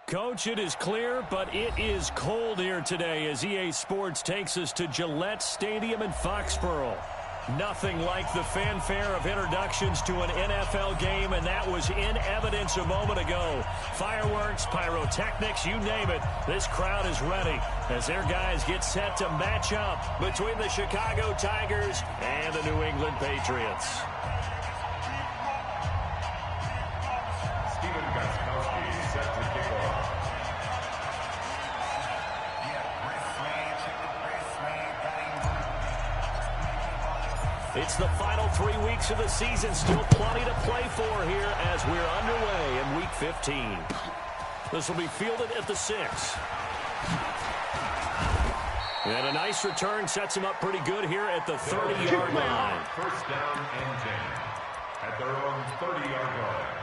Coach, it is clear, but it is cold here today as EA Sports takes us to Gillette Stadium in Foxborough. Nothing like the fanfare of introductions to an NFL game, and that was in evidence a moment ago. Fireworks, pyrotechnics, you name it. This crowd is ready as their guys get set to match up between the Chicago Tigers and the New England Patriots. It's the final 3 weeks of the season. Still plenty to play for here as we're underway in Week 15. This will be fielded at the 6. And a nice return sets him up pretty good here at the 30-yard line. First down and 10 at their own 30-yard line.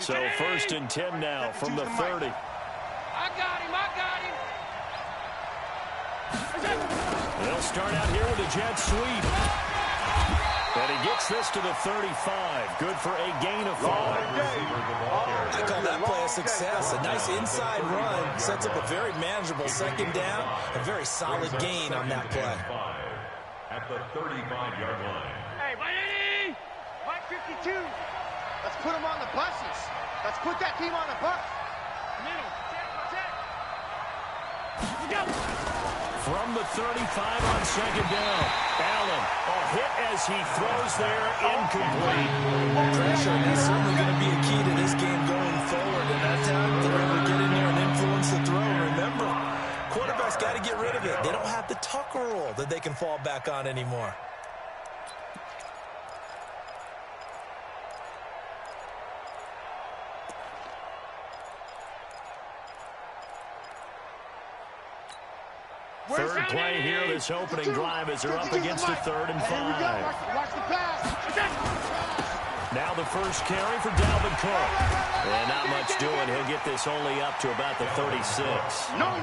So 1st and 10 now from the 30. I got him. They'll start out here with a jet sweep. And he gets this to the 35. Good for a gain of 5. I call that play a success. A nice inside run. Sets up a very manageable second down. A very solid gain on that play. At the 35-yard line. Hey, Miami! Mike 52. Let's put them on the buses. Let's put that team on the bus. Middle. Check. Go. From the 35 on second down. Allen, a hit as he throws there, incomplete. Pressure, and that's certainly going to be a key to this game going forward. And that time, they're able to get in there and influence the throw. Remember, quarterbacks got to get rid of it. They don't have the tucker roll that they can fall back on anymore. Third play here, this opening drive as they're up against a 3rd and 5. Watch the pass. Now the first carry for Dalvin Cook. And not much doing. He'll get this only up to about the 36.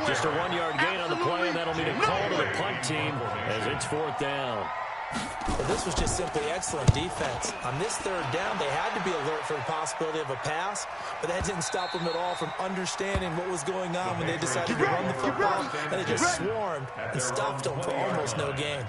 Just a 1-yard gain on the play, and that'll be a call to the punt team as it's 4th down. Well, this was just simply excellent defense. On this 3rd down, they had to be alert for the possibility of a pass, but that didn't stop them at all from understanding what was going on when they decided to run the football, and they just swarmed and stopped them for almost no gain.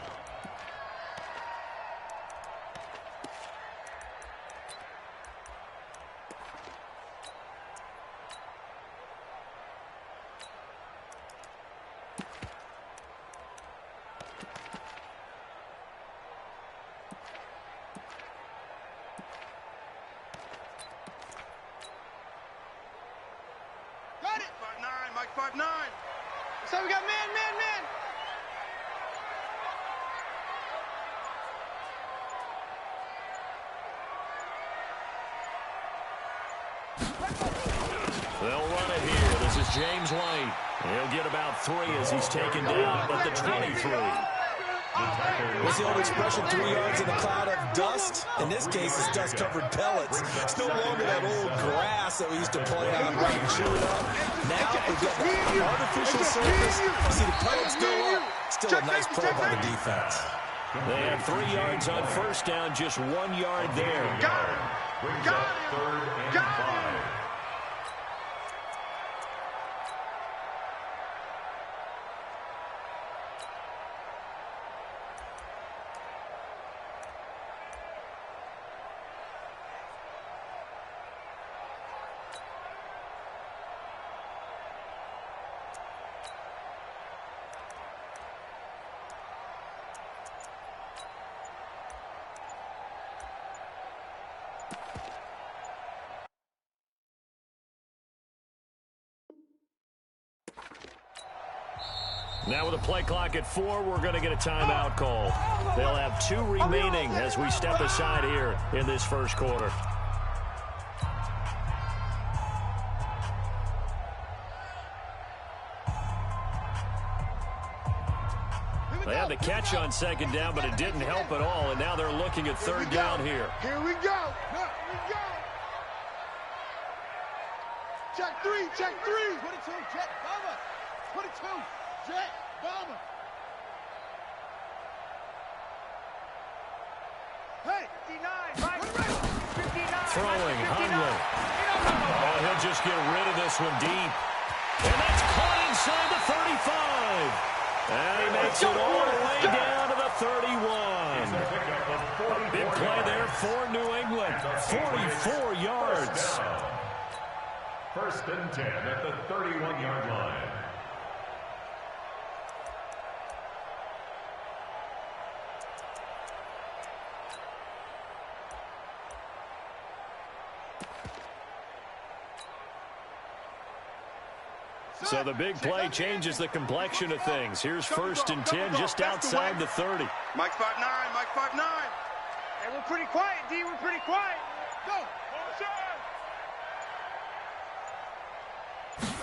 So we got man. They'll run it here. This is James White. He'll get about 3 as he's taken down at the 23. What's the old expression, 3 yards in a cloud of dust? In this case, it's dust-covered pellets. It's no longer that old grass that we used to play on and chew it up. Now we've got the artificial surface. You see the pellets go up. Still a nice play by the defense. They have 3 yards on first down, just 1 yard there. Got him. 3rd and 5. Now with a play clock at 4, we're going to get a timeout call. They'll have 2 remaining as we step aside here in this first quarter. They had the catch on second down, but it didn't help at all, and now they're looking at 3rd down here. Here we go. Here we go. Check three, check three. 22, jet bomber. 22, jet bomber. Hey, 59, right? 59. Throwing, Hundley. Oh, he'll just get rid of this one deep. And that's caught inside the 35. And he makes it all the way down to the 31. Big play there for New England. 44 yards. First and 10 at the 31-yard line. So the big play changes the complexion of things. Here's first and 10 just outside the 30. Mike 5'9", Mike 5'9". Hey, we're pretty quiet, D. We're pretty quiet. Go.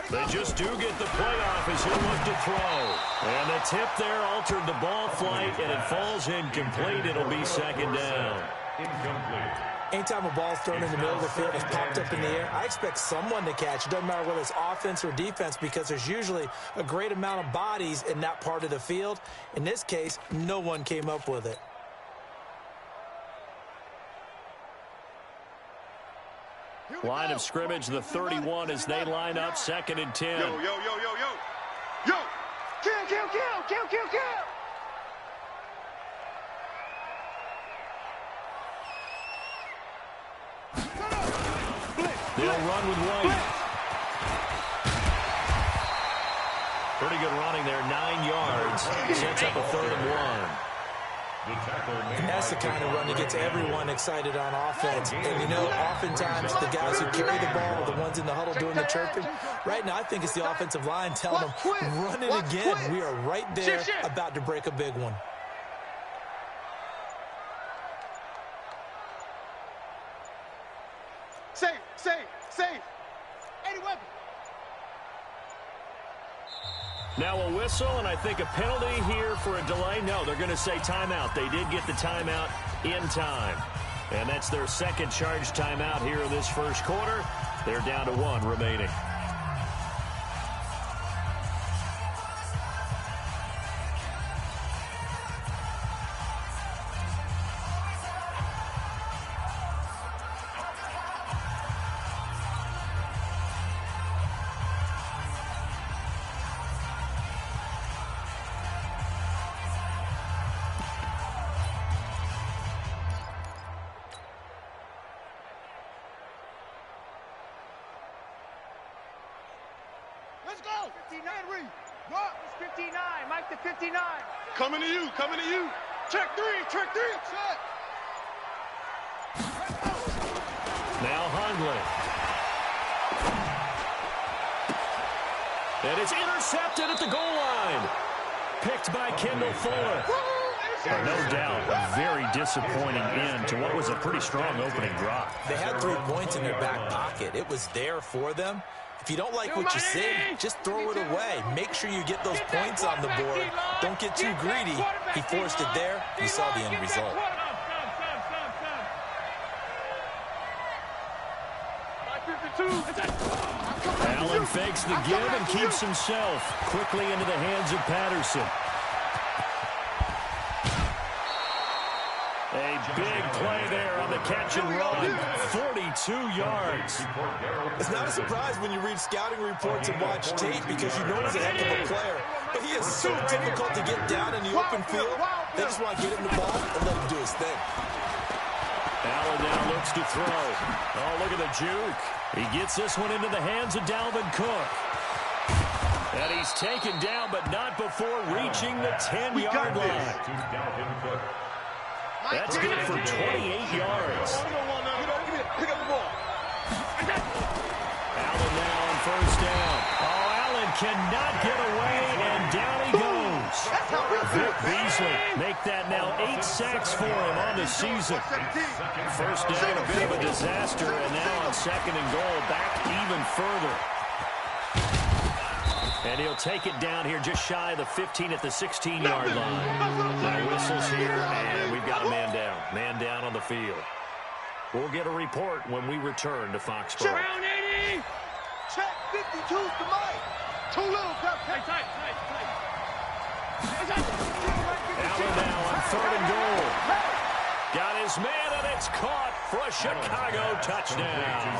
They just do get the playoff as he'll look to throw. And the tip there altered the ball flight, and it falls incomplete. It'll be second down. Incomplete. Anytime a ball's thrown in the middle of the field, it's popped up in the air, I expect someone to catch. It doesn't matter whether it's offense or defense, because there's usually a great amount of bodies in that part of the field. In this case, no one came up with it. Line of scrimmage, the 31 as they line up, second and 10. Yo, yo, yo, yo, yo. Yo. Kill, kill, kill, kill, kill, kill. They'll run with White. Pretty good running there, 9 yards. Sets up a 3rd and 1. And that's the kind of run that gets everyone excited on offense. And, you know, oftentimes the guys who carry the ball are the ones in the huddle doing the chirping. Right now, I think it's the offensive line telling them, run it again. We are right there about to break a big one. Safe, safe, safe. 80 weapon. Now a whistle, and I think a penalty here for a delay. No, they're going to say timeout. They did get the timeout in time. And that's their second charge timeout here in this first quarter. They're down to 1 remaining. Let's go. 59, Reed. Go. It's 59. Mike the 59. Coming to you. Coming to you. Check three. Check three. Check. Now Hundley. And it's intercepted at the goal line. Picked by Kendall Fuller. No doubt, a very disappointing end to what was a pretty strong opening drop. They had 3 points in their back pocket. It was there for them. If you don't like what you see, just throw it away. Make sure you get those points on the board. Don't get too greedy. He forced it there. You saw the end result. Allen fakes the give and keeps himself quickly into the hands of Patterson. A big play there on the catch and run. 42 yards. It's not a surprise when you read scouting reports and watch tape, because you know he's a heck of a player. But he is so difficult to get down in the open field. They just want to get him the ball and let him do his thing. Allen now looks to throw. Oh, look at the juke. He gets this one into the hands of Dalvin Cook. And he's taken down, but not before reaching the 10-yard line. That's good for 28 yards. Pick up the ball. Allen now on first down. Oh, Allen cannot get away, and down he goes. Vic Beasley make that now 8 sacks for him on the season. First down, a bit of a disaster, and now on second and goal, back even further. And he'll take it down here just shy of the 15 at the 16-yard line. No whistles here, and we've got a man down. Man down on the field. We'll get a report when we return to Foxborough. Check. 52's to mine. Too little, tight. Allen now on 3rd and goal. Got his man, and it's caught for a Chicago touchdown.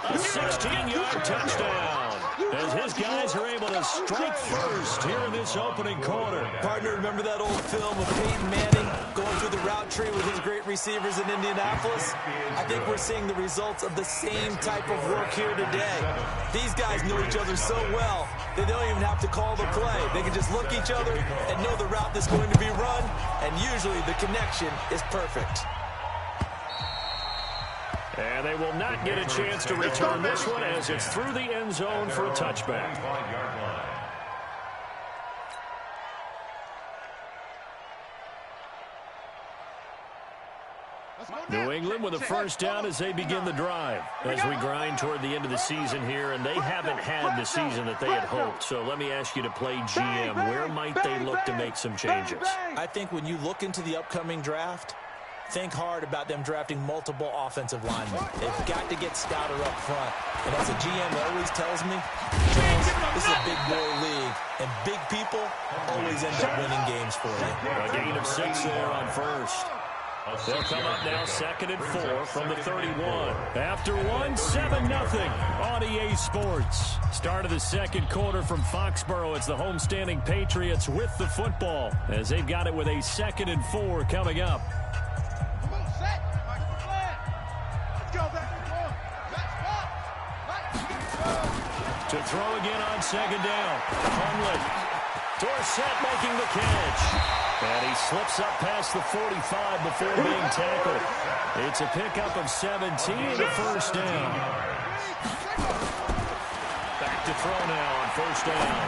A 16-yard touchdown as his guys are able to strike first here in this opening quarter. Partner, remember that old film of Peyton Manning going through the route tree with his great receivers in Indianapolis? I think we're seeing the results of the same type of work here today. These guys know each other so well, they don't even have to call the play. They can just look each other and know the route that's going to be run, and usually the connection is perfect. And they will not get a chance to return this one as it's through the end zone for a touchback. New England with a first down as they begin the drive. As we grind toward the end of the season here, and they haven't had the season that they had hoped. So let me ask you to play GM. Where might they look to make some changes? I think when you look into the upcoming draft, think hard about them drafting multiple offensive linemen. They've got to get stouter up front. And as a GM always tells me, Charles, this is a big boy league, and big people always end up winning games for you. A gain of 6 there on first. They'll come up now 2nd and 4 from the 31. After one, 7-0 on EA Sports. Start of the second quarter from Foxborough. It's the homestanding Patriots with the football as they've got it with a 2nd and 4 coming up. To throw again on 2nd down. Hundley. Dorsett making the catch. And he slips up past the 45 before being tackled. It's a pickup of 17 and a first down. Back to throw now on 1st down.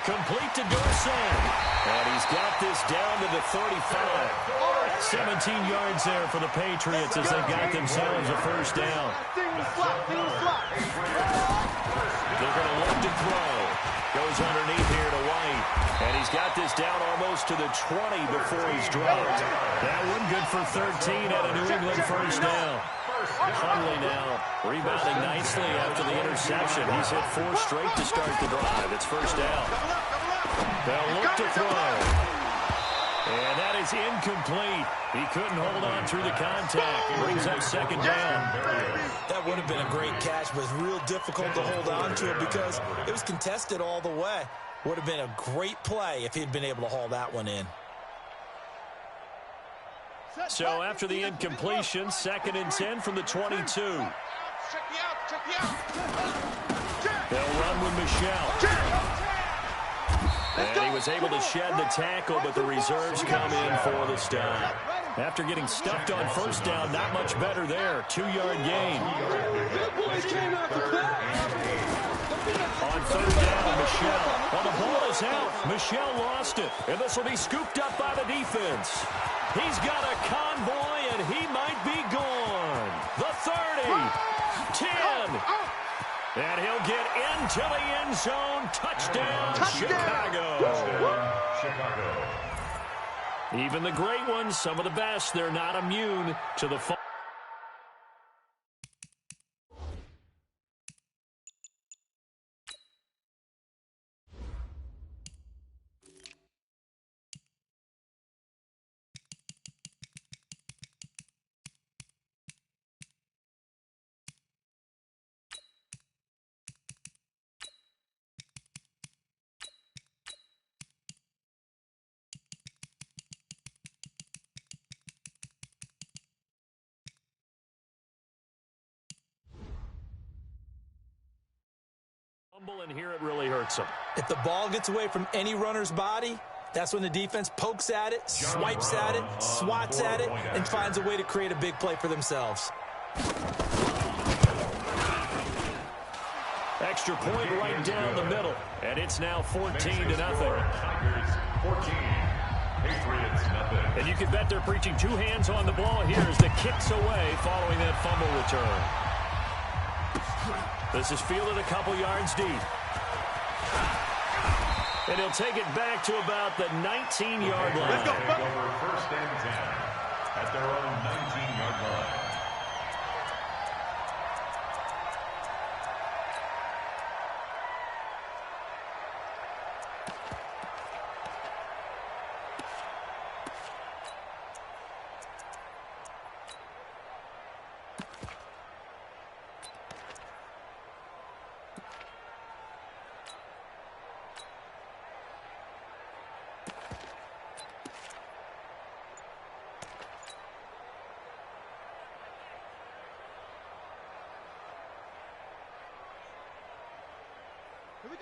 Complete to Dorsett. And he's got this down to the 35. 17 yards there for the Patriots as they've got themselves a first down. They're going to look to throw. Goes underneath here to White. And he's got this down almost to the 20 before he's dropped. That one good for 13 at a New England first down. Hundley now rebounding nicely after the interception. He's hit 4 straight to start the drive. It's first down. They'll look to throw. And that is incomplete. He couldn't hold on through the contact. Brings up 2nd down. That would have been a great catch, but it's real difficult to hold on to it because it was contested all the way. Would have been a great play if he'd been able to haul that one in. So after the incompletion, 2nd and 10 from the 22. They'll run with Michelle. And he was able to shed the tackle, but the reserves come in for the stop. After getting stuffed on first down, not much better there. 2-yard gain. On 3rd down, Michelle. Well, the ball is out. Michelle lost it. And this will be scooped up by the defense. He's got a convoy, and he might be gone. The 30. 10. And he'll get into the end zone. Touchdown, Chicago. Chicago. Even the great ones, some of the best, they're not immune to the fall. And here it really hurts them. If the ball gets away from any runner's body, that's when the defense pokes at it, swipes at it, swats at it, and finds a way to create a big play for themselves. Extra point right down the middle, and it's now 14-0. Tigers 14, Patriots nothing. And you can bet they're preaching 2 hands on the ball here as the kick's away following that fumble return. This is fielded a couple yards deep. And he'll take it back to about the 19-yard line. Let's go. Over 1st and 10 at their own 19-yard line.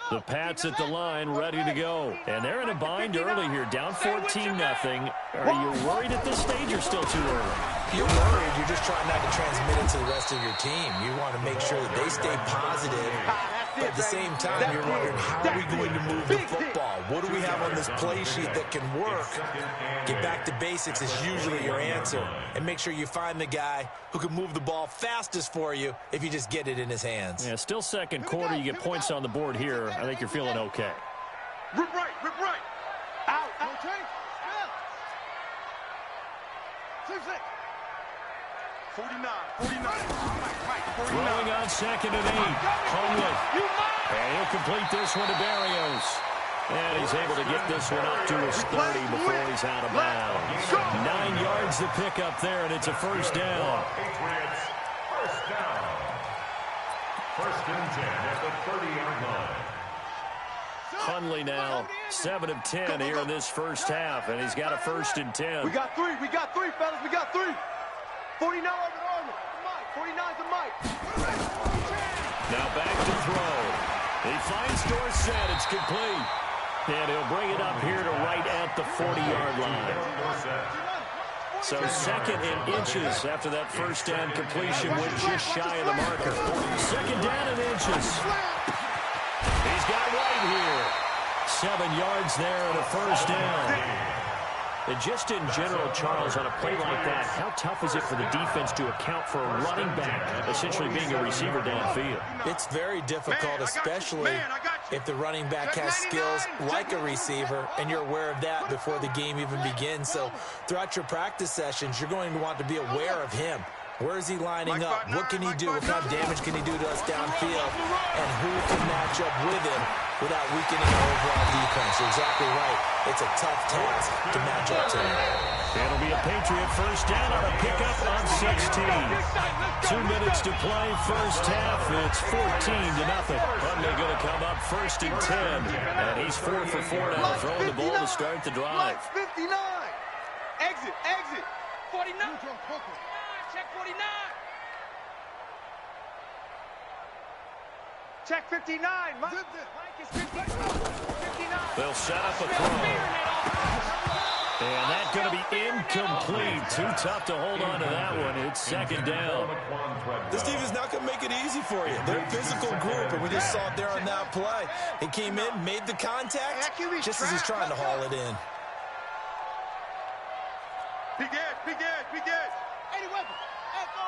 The Pats at the line, ready to go. And they're in a bind early here, down 14-0. Are you worried at this stage or still too early? You're worried. You're just trying not to transmit it to the rest of your team. You want to make sure that they stay positive. But at the same time, you're wondering, how are we going to move the football? What do we have on this play sheet that can work? Get back to basics is usually your answer. And make sure you find the guy who can move the ball fastest for you if you just get it in his hands. Yeah, still second quarter. You get points on the board here. I think you're feeling okay. Rip right, rip right. Out, out. Change. 49. Throwing on 2nd and 8. Hunley. And he'll complete this one to Barrios. And he's able to get this one up to his 30 before he's out of bounds. 9 yards to pick up there, and it's a first down. Patriots, first down. First and 10 at the 30-yard line. Hunley now 7 of 10 here in this first half, and he's got a first and 10. We got three, fellas, we got 3. 49 over the armor. Mike, 49's the Mike. Now back to throw. He finds Dorsett. It's complete. And he'll bring it up here to right at the 40-yard line. So 2nd and inches after that first down completion went just shy of the marker. 2nd down and inches. He's got White here. 7 yards there and a first down. And just in general, Charles, on a play like that, how tough is it for the defense to account for a running back essentially being a receiver downfield? It's very difficult, especially if the running back has skills like a receiver, and you're aware of that before the game even begins. So throughout your practice sessions, you're going to want to be aware of him. Where is he lining up? What can he do? What kind of damage can he do to us downfield? And who can match up with him without weakening our overall defense? You're exactly right. It's a tough task to match up to him. It'll be a Patriot first down on a pickup on 16. 2 minutes to play first half. It's 14-0. Hunley going to come up first and 10. And he's 4 for 4 now, throwing the ball to start the drive. 59. Exit. 49. Check 49. Check 59. Mike is 59. They'll set up a throw. And that's going to be incomplete. Too tough to hold on to that one. It's 2nd down. This team is not going to make it easy for you. They're a physical group, and we just saw it there on that play. He came in, made the contact, just as he's trying to haul it in. Big edge. 80 weapon. Echo.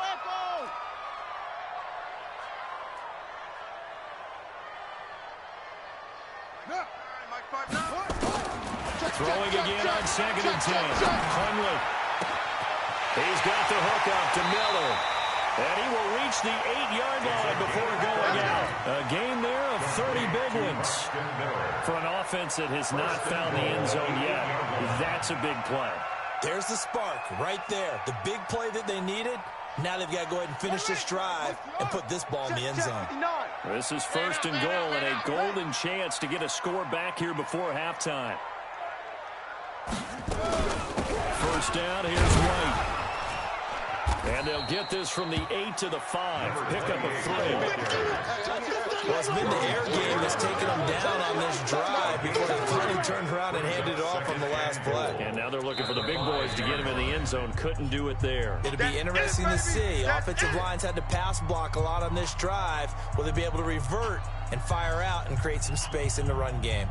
Throwing again on 2nd and 10. Hunley. He's got the hook up to Miller. And he will reach the 8-yard line before going out. A gain there of 30 big ones. For an offense that has not found the end zone yet, that's a big play. There's the spark right there. The big play that they needed. Now they've got to go ahead and finish this drive and put this ball in the end zone. This is 1st and goal and a golden chance to get a score back here before halftime. First down, here's White. And they'll get this from the 8 to the 5. Pick up a 3. Well, it's been the air game that's taken them down on this drive before they finally turned around and handed it off on the last play. And now they're looking for the big boys to get him in the end zone. Couldn't do it there. It'll be interesting to see. Offensive lines had to pass block a lot on this drive. Will they be able to revert and fire out and create some space in the run game?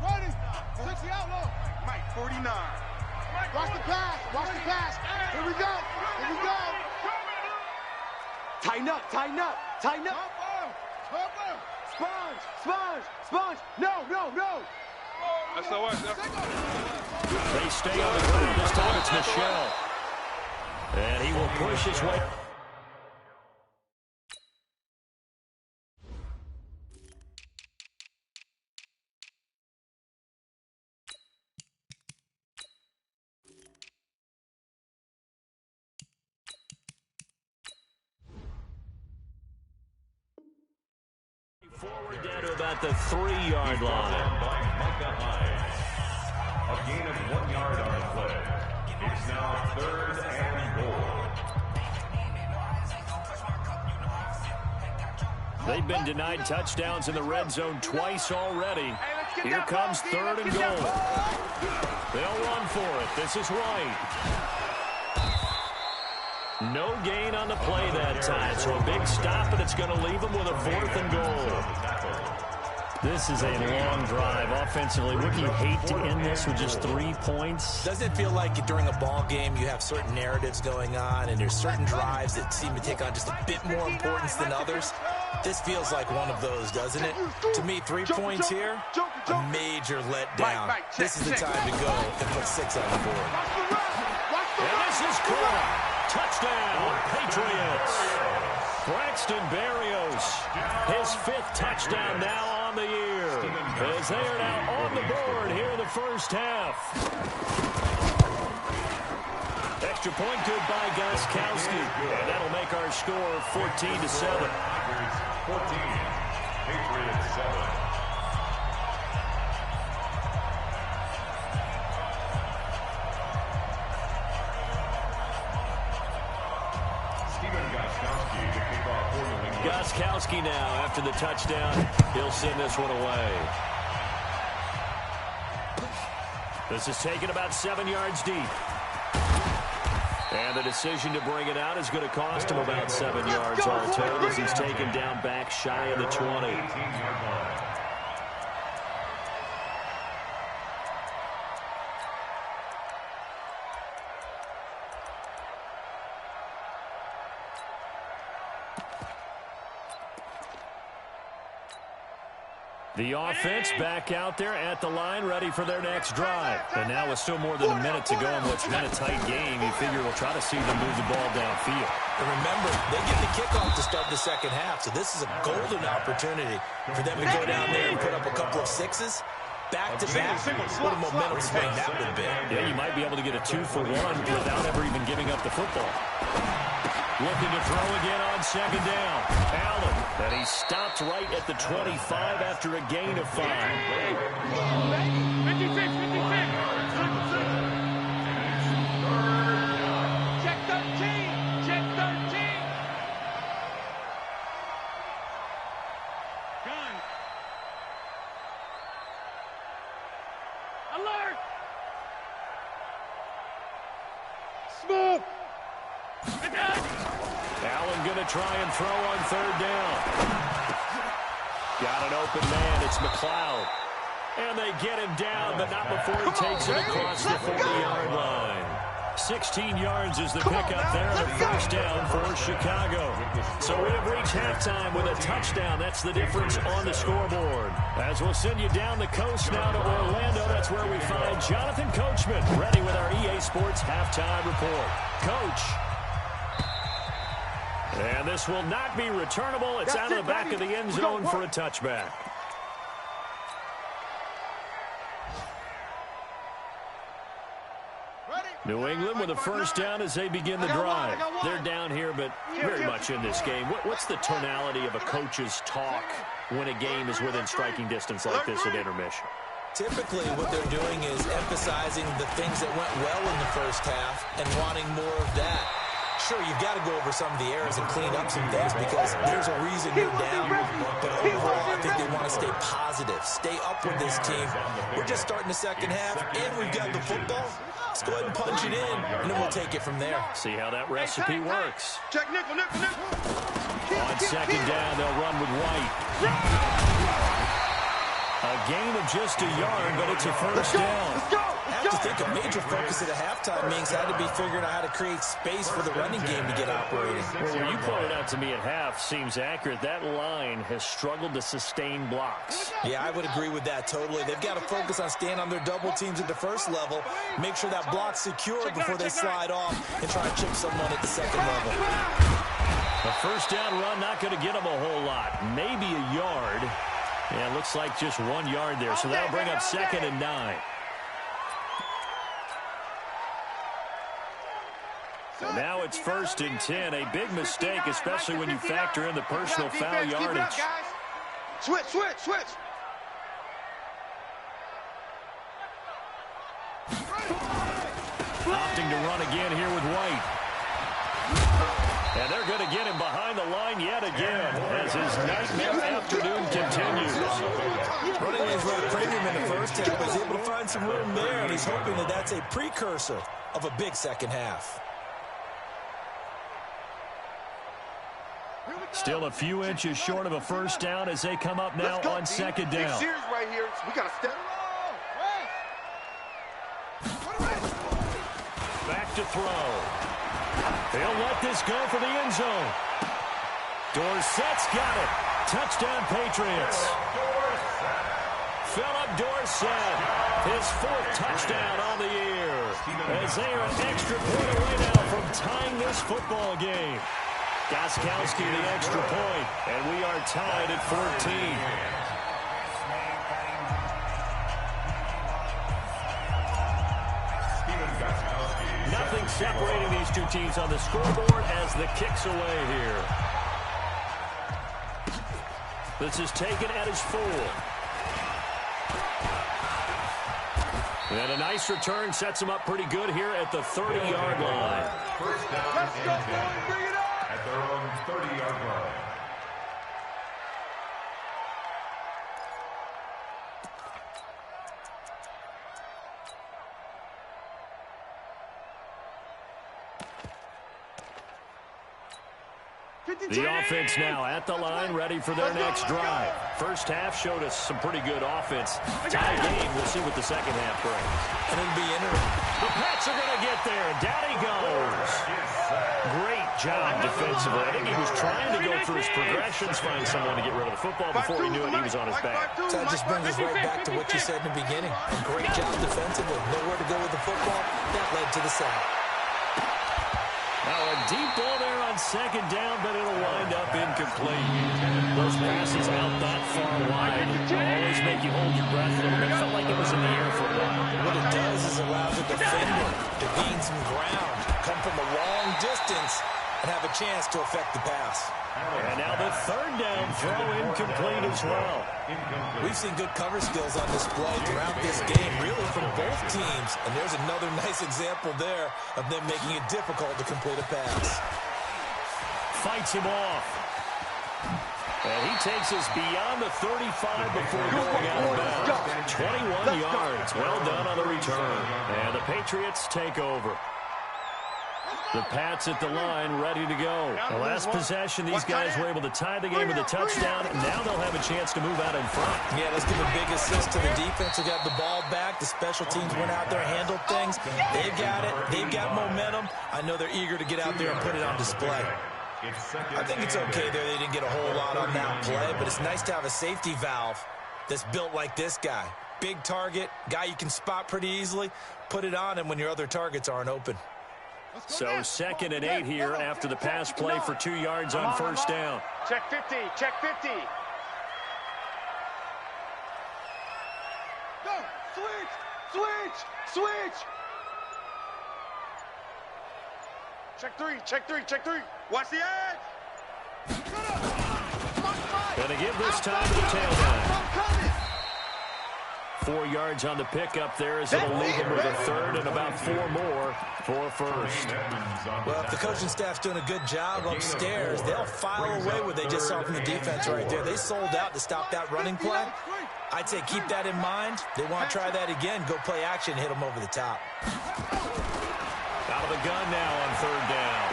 Ready. 60 outlaw. Mike, 49. Watch the pass. Here we go. Tighten up. Sponge. No. That's the one. They stay on the ground. This time it's Michelle. And he will push his way. Forward down to about the 3-yard line. A gain of 1 yard on the play. It's now 3rd and goal. They've been denied touchdowns in the red zone twice already. Here comes 3rd and goal. They'll run for it. This is White. No gain on the play that time, so a big stop, and it's going to leave them with a 4th and goal. This is a long drive offensively. Wouldn't you hate to end this with just 3 points? Doesn't it feel like during a ball game you have certain narratives going on and there's certain drives that seem to take on just a bit more importance than others? This feels like one of those, doesn't it? To me, 3 points here, a major letdown. This is the time to go and put 6 on the board. And this is caught. Touchdown, Patriots. Braxton Berrios, his 5th touchdown now on the year, as they are now on the board here in the first half. Extra point good by Gostkowski, and that'll make our score 14-7. 14, Patriots 7. Gostkowski now, after the touchdown, he'll send this one away. This is taken about 7 yards deep. And the decision to bring it out is going to cost him about 7 yards all told, as he's taken down back shy of the 20. The offense back out there at the line, ready for their next drive. And now with still more than a minute to go in what's been a tight game, you figure we'll try to see them move the ball downfield. And remember, they get the kickoff to start the second half, so this is a golden opportunity for them to go down there and put up a couple of 6s. Back-to-back, what a momentum swing that would be. Yeah, you might be able to get a 2-for-1 without ever even giving up the football. Looking to throw again on 2nd down. Allen, and he stopped right at the 25 after a gain of 5. 56. Check 13. Check 13. Gun. Alert. Smoke. Allen going to try and throw on 3rd down. Got an open man. It's McLeod. And they get him down, but not before he takes it across the 40-yard line. 16 yards is the pickup there, and a 1st down for Chicago. So we have reached halftime with a touchdown. That's the difference on the scoreboard. As we'll send you down the coast now to Orlando, that's where we find Jonathan Coachman, ready with our EA Sports halftime report. Coach. And this will not be returnable. It's out of the back of the end zone for a touchback. New England with a 1st down as they begin the drive. They're down here, but very much in this game. What's the tonality of a coach's talk when a game is within striking distance like this at intermission? Typically, what they're doing is emphasizing the things that went well in the first half and wanting more of that. Sure, you've got to go over some of the errors and clean up some things because there's a reason you're down. But overall, I think they want to stay positive, stay up with this team. We're just starting the second half, and we've got the football. Let's go ahead and punch it in, and then we'll take it from there. See how that recipe works. Check nickel. On 2nd down, they'll run with White. A gain of just a yard, but it's a 1st down. I have to think a major focus at a halftime means had to be figuring out how to create space for the running game to get operating. Well, what you pointed out to me at half seems accurate. That line has struggled to sustain blocks. Yeah, I would agree with that totally. They've got to focus on staying on their double teams at the 1st level, make sure that block's secure before they slide off and try to chip someone at the 2nd level. A 1st down run not going to get them a whole lot. Maybe a yard. Yeah, it looks like just 1 yard there, so that'll bring up 2nd and 9. So now it's 1st and 10. A big mistake, especially when you factor in the personal foul yardage. Switch. Opting to run again here with White. And they're going to get him behind the line yet again as his nightmare afternoon continues. Running lanes were a premium in the first half. He's able to find some room there, and he's hoping that that's a precursor of a big second half. Still a few inches short of a first down as they come up now on second down. Big series right here. We got to step. Back to throw. They'll let this go for the end zone. Dorsett's got it. Touchdown, Patriots. Philip Dorsett, his fourth touchdown on the year. As they are an extra point away now from tying this football game. Gostkowski the extra point, and we are tied at 14. Nothing separating these two teams on the scoreboard as the kick's away here. This is taken at his 4. And a nice return sets him up pretty good here at the 30-yard line. First down and 10 at their own 30-yard line. The offense now at the line, ready for their next drive. First half showed us some pretty good offense. Tie game, we'll see what the second half brings. And it'll be interesting. The Pats are going to get there. Down he goes. Great job defensively. I think he was trying to go through his progressions, find someone to get rid of the football. Before he knew it, he was on his back. So that just brings us right back to what you said in the beginning. A great job defensively. Nowhere to go with the football. That led to the sack. Now a deep ball there on second down, but it'll wind up incomplete. Those passes out that far wide always make you hold your breath a little bit. It felt like it was in the air for a while. What it does is allow the defender to gain some ground, come from a long distance, and have a chance to affect the pass. And now the third down throw incomplete as well. We've seen good cover skills on display throughout this game, really from both teams. And there's another nice example there of them making it difficult to complete a pass. Fights him off. And he takes us beyond the 35 before going out of bounds. 21 yards. Well done on the return. And the Patriots take over. The Pats at the line, ready to go. The last possession, these guys were able to tie the game with a touchdown, and now they'll have a chance to move out in front. Yeah, let's give a big assist to the defense who got the ball back. The special teams went out there, handled things. They've got it. They've got momentum. I know they're eager to get out there and put it on display. I think it's okay there. They didn't get a whole lot on that play, but it's nice to have a safety valve that's built like this guy. Big target, guy you can spot pretty easily. Put it on him when your other targets aren't open. So 2nd and 8 here after the pass play for 2 yards on first down. Check 50, check 50. Go, switch. Check 3. Watch the edge. Gonna give this time to the tailback. 4 yards on the pickup there as it'll leave him with a third and about 4 more for first. Well, if the coaching staff's doing a good job upstairs, they'll file away what they just saw from the defense right there. They sold out to stop that running play. I'd say keep that in mind. They want to try that again. Go play action, hit them over the top. Out of the gun now on third down.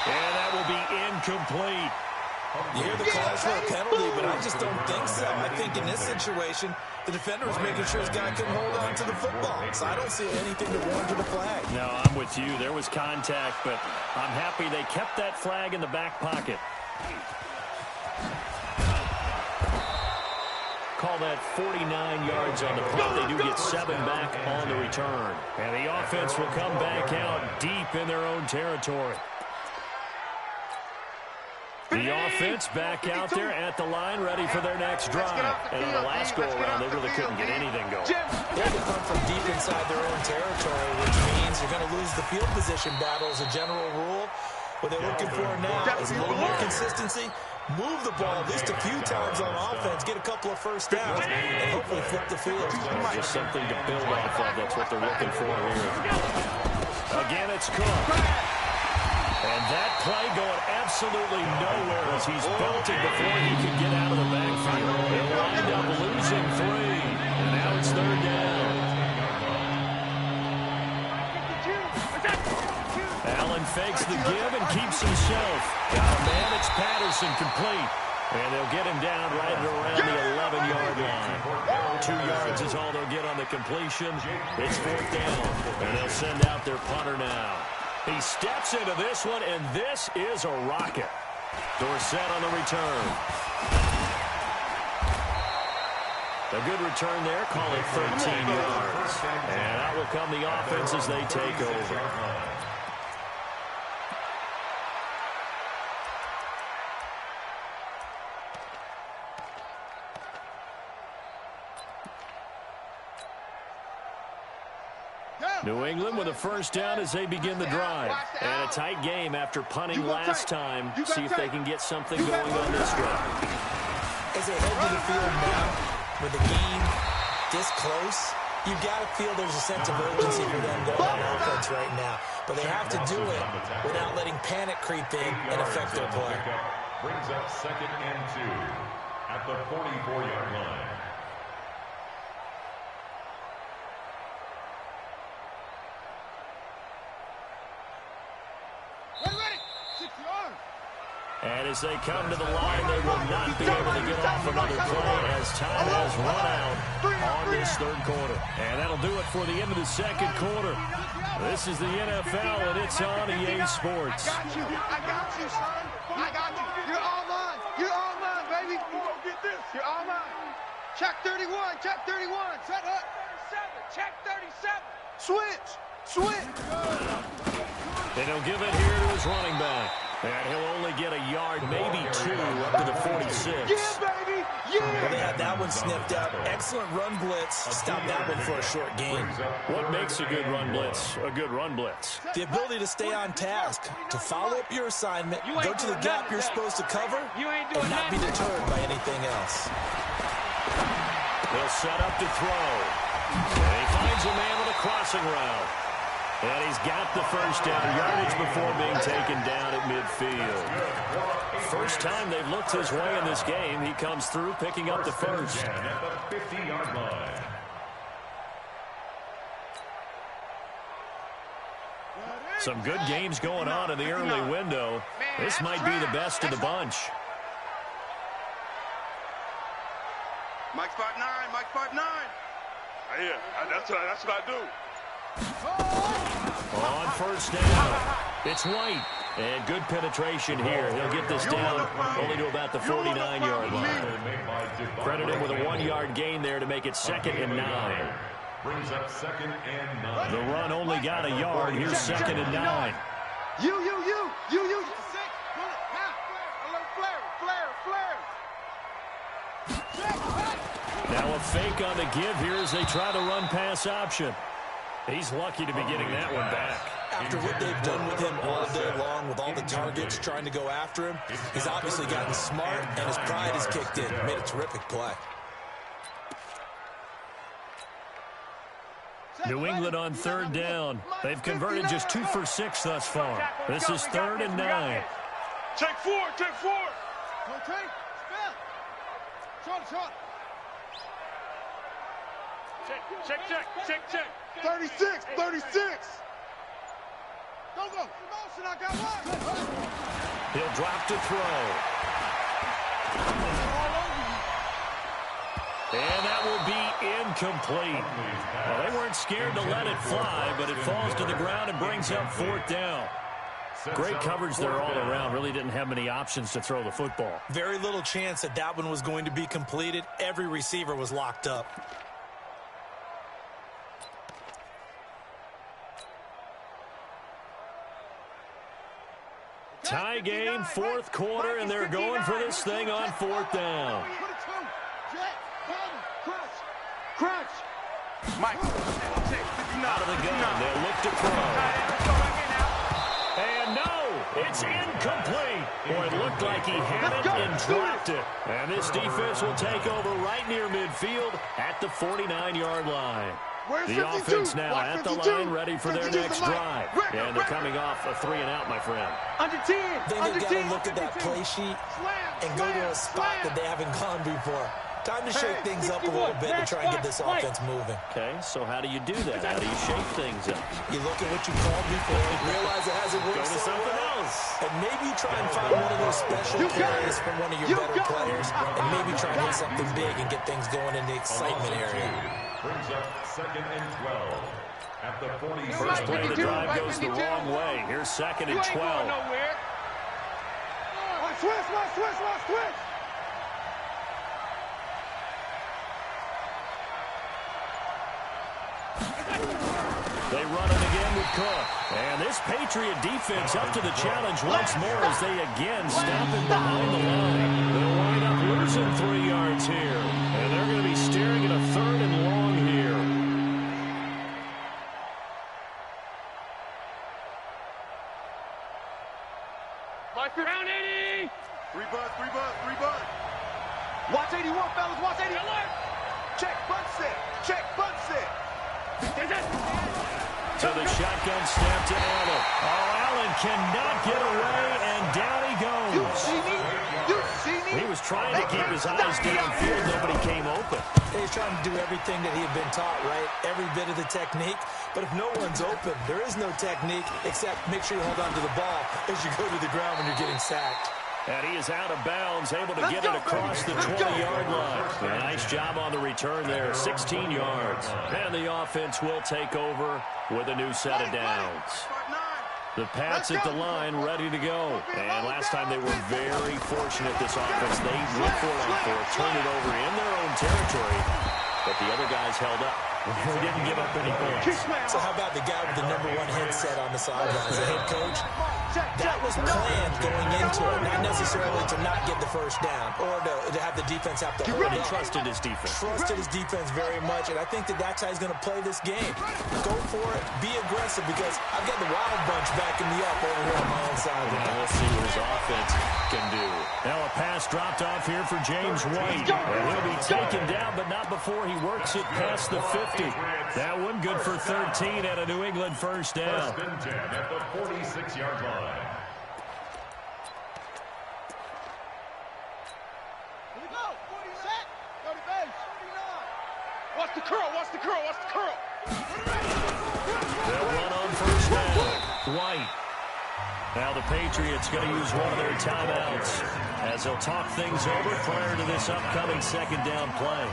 And that will be incomplete. You hear the calls for a penalty, but I just don't think so. I think in this situation, the defender was making sure his guy couldn't hold on to the football. So I don't see anything to warrant the flag. No, I'm with you. There was contact, but I'm happy they kept that flag in the back pocket. Call that 49 yards on the punt. They do get 7 back on the return. And the offense will come back out deep in their own territory. The offense back out there at the line, ready for their next drive. And on the last go-around, they really couldn't get anything going. They had to come from deep inside their own territory, which means you're going to lose the field position battle as a general rule. What they're looking for now is a little more consistency, move the ball at least a few times on offense, get a couple of first downs, and hopefully flip the field. Just something to build off of. That's what they're looking for here. Again, it's Cook. And that play going absolutely nowhere as he's belting before he can get out of the backfield. They'll wind up losing 3. And now it's 3rd down. Allen fakes the give and keeps himself. Got a man, it's Patterson complete. And they'll get him down right around the 11-yard line. 2 yards is all they'll get on the completion. It's 4th down. And they'll send out their punter now. He steps into this one, and this is a rocket. Dorsett on the return. A good return there. Call it 13 yards. And out will come the offense as they take over. New England with a 1st down as they begin the drive. And a tight game after punting last time. See if they can get something going on this drive. As they head to the field now, with the game this close, you've got to feel there's a sense of urgency for them going on offense right now. But they have to do it without letting panic creep in and affect their play. Brings up 2nd and 2 at the 44-yard line. And as they come to the line, they will not be able to get off another play as time has run out on this 3rd quarter. And that'll do it for the end of the 2nd quarter. This is the NFL, and it's on EA Sports. I got you, son. I got you. You're all mine. You're all mine, baby. You gonna get this. You're all mine. Check 31. Check 31. Set up. 37. Check 37. Switch. Switch. And he'll give it here to his running back. And he'll only get a yard, maybe 2, up to the 46. Yeah, baby! Yeah! Well, they had that one sniffed out. Excellent run blitz. Stop that one for a short gain. What makes a good run blitz a good run blitz? The ability to stay on task, to follow up your assignment, go to the gap you're supposed to cover, and not be deterred by anything else. He'll set up to throw. And he finds a man with a crossing route. And he's got the 1st down yardage before being taken down at midfield. First time they've looked his way in this game. He comes through picking up the 1st. At the 50-yard line. Some good games going on in the early window. This might be the best of the bunch. Mike 5'9", Mike 5'9". Yeah, that's what I do. On 1st down, it's White. And good penetration here. He'll get this down only to about the 49-yard line. Credit him with a 1-yard gain there to make it 2nd and 9. Brings up 2nd and 9. The run only got a yard. Here's 2nd and 9. You. Six. Pull it. Now. A little flare. Now a fake on the give here as they try the run pass option. He's lucky to be getting that one back. After what they've done with him all day long, with all the targets trying to go after him, he's obviously gotten smart, and his pride has kicked in. Made a terrific play. New England on 3rd down. They've converted just 2 for 6 thus far. This is 3rd and 9. Check 4. Okay. Short. Check. 36. Go. Motion, I got one. He'll drop to throw. And that will be incomplete. Well, they weren't scared to let it fly, but it falls to the ground and brings up 4th down. Great coverage there all around. Really didn't have many options to throw the football. Very little chance that one was going to be completed. Every receiver was locked up. Tie game, 4th quarter, and they're going for this thing on 4th down. Crunch. Mike. Out of the gun, they'll look to throw. And no, it's incomplete. Boy, it looked like he had it and dropped it. And this defense will take over right near midfield at the 49-yard line. The offense now at the line, ready for their next drive. And they're coming off a 3 and out, my friend. Under 10. Then they've got to look at that play sheet and go to a spot that they haven't gone before. Time to shake things up a little bit to try and get this offense moving. Okay, so how do you do that? How do you shake things up? You look at what you called before, realize it hasn't worked Go to something else. And maybe you try and find one of those special plays from one of your better players, and maybe try and hit something big and get things going in the excitement area. Brings up 2nd and 12 at the 40. First play of the drive goes the wrong way. Here's 2nd and 12. Switch. They run it again with Cook. And this Patriot defense up to the challenge once more as they again stop him behind the line. They'll wind up losing 3 yards here. And they're going to be staring at a 3rd and long here. Round 80. 3 bud. Watch 81, fellas. Watch 81. Check, bunt set. To the shotgun snap to Allen. Oh, Allen cannot get away, and down he goes. You see me? He was trying to keep his eyes downfield. Nobody came open. He's trying to do everything that he had been taught, right? Every bit of the technique. But if no one's open, there is no technique except make sure you hold on to the ball as you go to the ground when you're getting sacked. And he is out of bounds, able to get it across the 20-yard line. A nice job on the return there, 16 yards. And the offense will take over with a new set of downs. The Pats at the line, ready to go. And last time they were very fortunate, this offense. They went for it on 4th, turned it over in their own territory. But the other guys held up. They didn't give up any points. So how about the guy with the #1 headset on the sidelines, the head coach? That was planned going into it, not necessarily to not get the first down or to have the defense have to hold He it. trusted his defense. Trusted his defense very much, and I think that's how he's going to play this game. Go for it, be aggressive, because I've got the Wild Bunch backing me up over here on my own side. And we'll see what his offense can do. Now a pass dropped off here for James White. And he'll be taken down, but not before he works it past the 50. That one good for 13 and a New England first down. 1st and 10 at the 46-yard line. Watch the curl. They'll run on first down. White. Now the Patriots going to use one of their timeouts as they'll talk things over prior to this upcoming 2nd down play.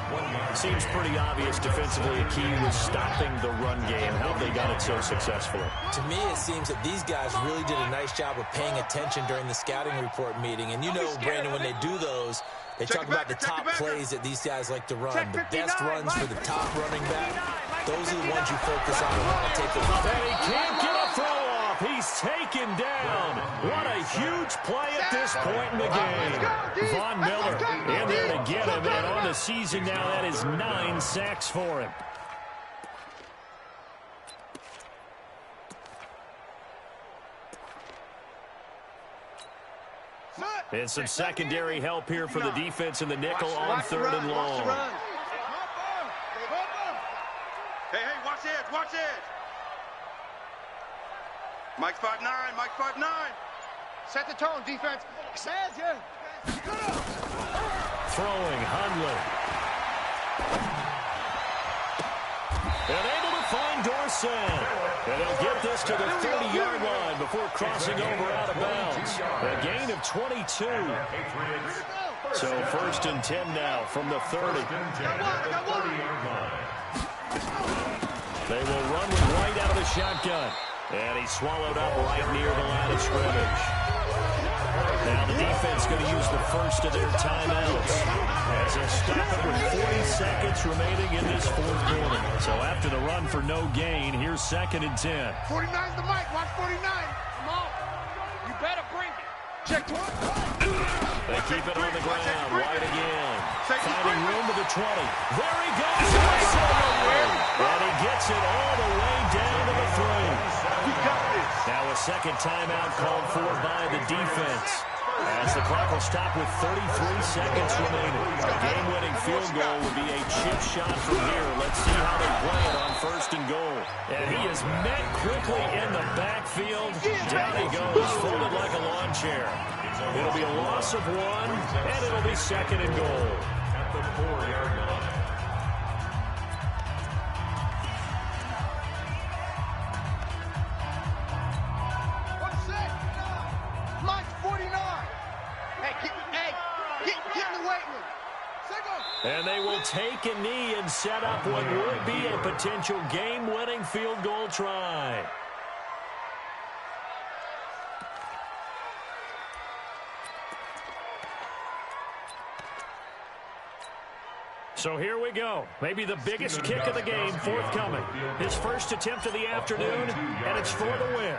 Seems pretty obvious defensively a key was stopping the run game. How they got it so successfully. To me, it seems that these guys really did a nice job of paying attention during the scouting report meeting. And you know, Brandon, when they do those, they talk about the top plays that these guys like to run. The best runs for the top running back. Those are the ones you focus on and want to take them. And he can't get a throw off. He's taken down. What a huge play at this point in the game. Von Miller in there to get him. And on the season now, that is 9 sacks for him. And some secondary help here for the defense in the nickel on 3rd and long. Hey, watch edge. Mike's 5'9", Mike's 5'9". Set the tone, defense. Throwing, Hundley. And able to find Dorsett. And he'll get this to the 30-yard line before crossing over out of bounds. A gain of 22. So 1st and 10 now from the 30. They will run with White out of the shotgun. And he's swallowed up right near the line of scrimmage. Now the defense going to use the first of their timeouts as they'll stop it with 40 seconds remaining in this 4th quarter. So after the run for no gain, here's 2nd and 10. 49's the mic. Watch 49. Come on. You better bring it. Check 1. They keep it on the ground. White again. Finding room to the 20. There he goes. And he gets it all the way down to the 3. Now a second timeout called for by the defense. As the clock will stop with 33 seconds remaining. A game-winning field goal would be a chip shot from here. Let's see how they play it on first and goal. And he is met quickly in the backfield. Down he goes, folded like a lawn chair. It'll be a loss of 1, and it'll be second and goal. At the 4-yard line. What's that? Mike 49. Hey, get in the weight room. And they will take a knee and set up what would be a potential game-winning field goal try. So here we go. Maybe the biggest kick of the game forthcoming. His first attempt of the afternoon, and it's for the win.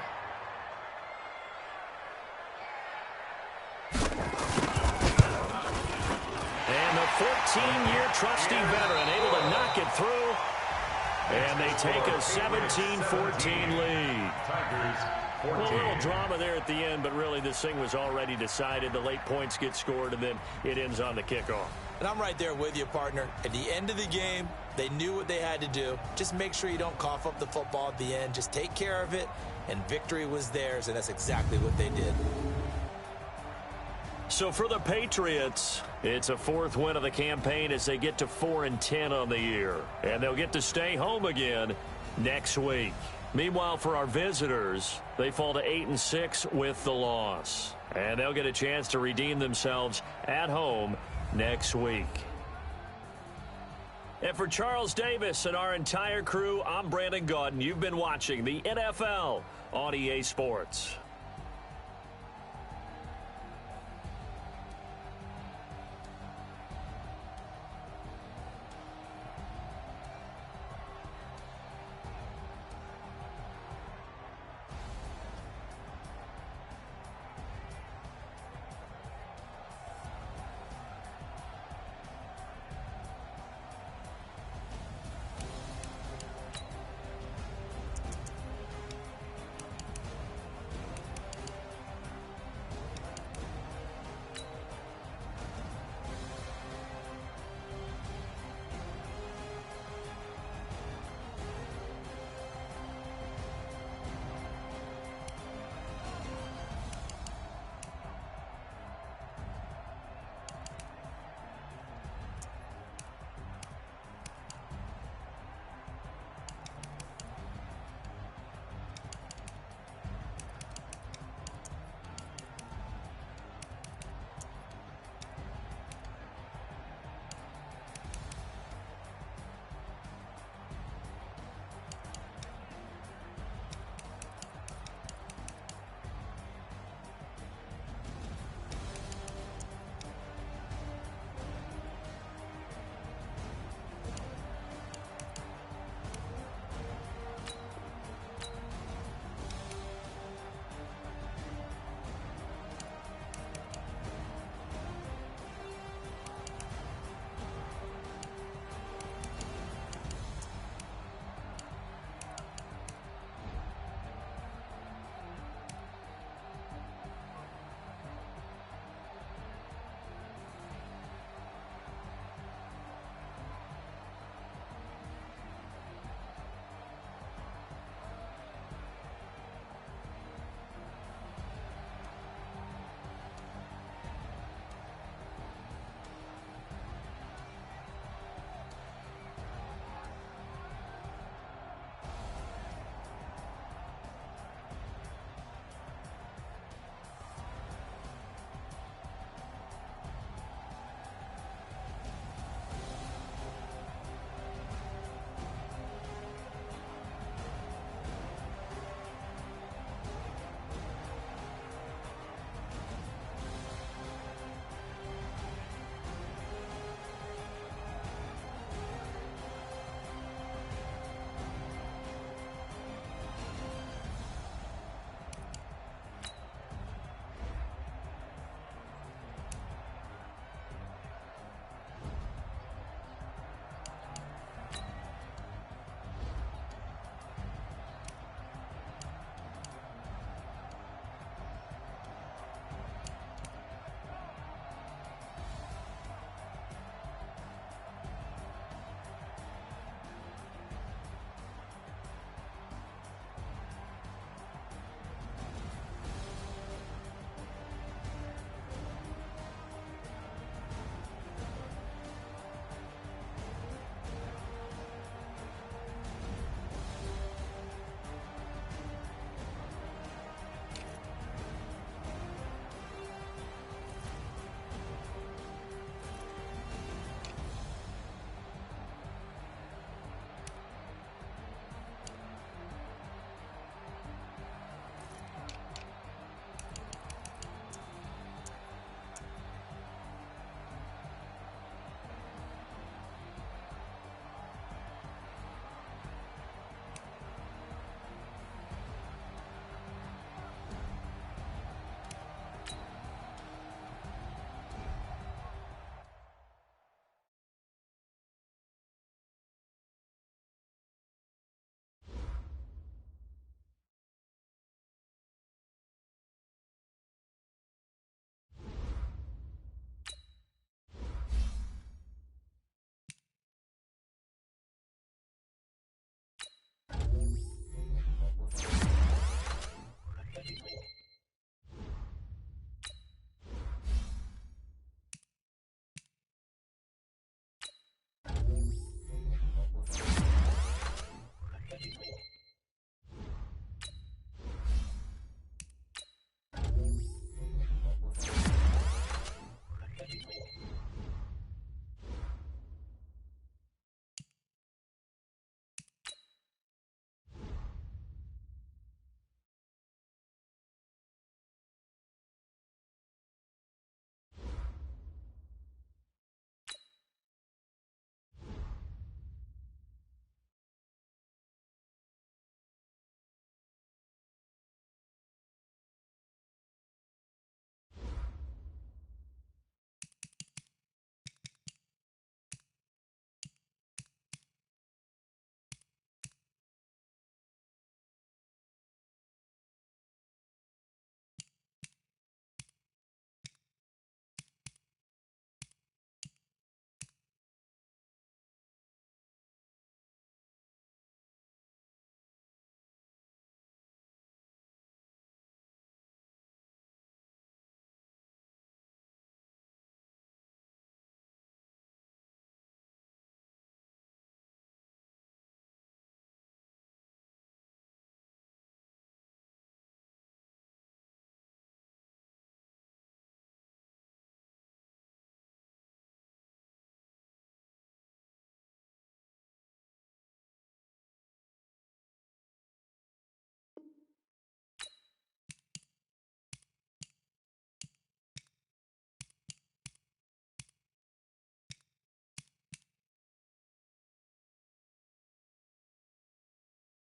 And the 14-year trusty veteran able to knock it through. And they take a 17-14 lead. Well, a little drama there at the end, but really this thing was already decided. The late points get scored, and then it ends on the kickoff. And I'm right there with you, partner. At the end of the game, they knew what they had to do. Just make sure you don't cough up the football at the end. Just take care of it, and victory was theirs, and that's exactly what they did. So for the Patriots, it's a 4th win of the campaign as they get to 4-10 on the year. And they'll get to stay home again next week. Meanwhile, for our visitors, they fall to 8-6 with the loss. And they'll get a chance to redeem themselves at home next week. And for Charles Davis and our entire crew, I'm Brandon Gaudin. You've been watching the NFL on EA Sports.